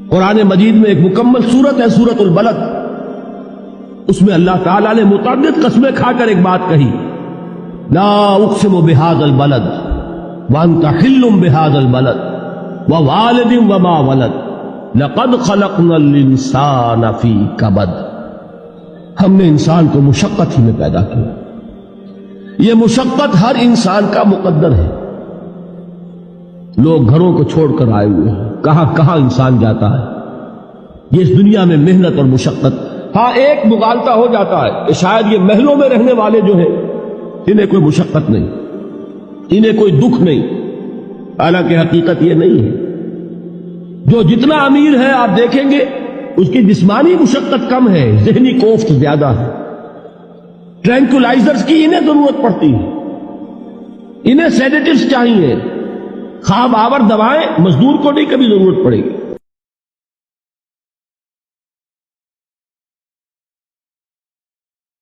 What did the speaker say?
قرآن مجید میں ایک مکمل سورت ہے سورت البلد، اس میں اللہ تعالیٰ نے متعدد قسمیں کھا کر ایک بات کہی، لا اقسم بہذا البلد وانت حل بہذا البلد ووالد وما ولد لقد خلقنا الانسان فی کبد۔ ہم نے انسان کو مشقت ہی میں پیدا کیا، یہ مشقت ہر انسان کا مقدر ہے۔ لوگ گھروں کو چھوڑ کر آئے ہوئے ہیں، کہاں کہاں انسان جاتا ہے، یہ اس دنیا میں محنت اور مشقت۔ ہاں ایک مغالطہ ہو جاتا ہے کہ شاید یہ محلوں میں رہنے والے جو ہیں انہیں کوئی مشقت نہیں، انہیں کوئی دکھ نہیں، حالانکہ حقیقت یہ نہیں ہے۔ جو جتنا امیر ہے آپ دیکھیں گے اس کی جسمانی مشقت کم ہے، ذہنی کوفت زیادہ ہے۔ ٹرینکولائزرز کی انہیں ضرورت پڑتی ہے، انہیں سیڈیٹیوز چاہیے، خواب آور دوائیں مزدور کو نہیں کبھی ضرورت پڑے گی۔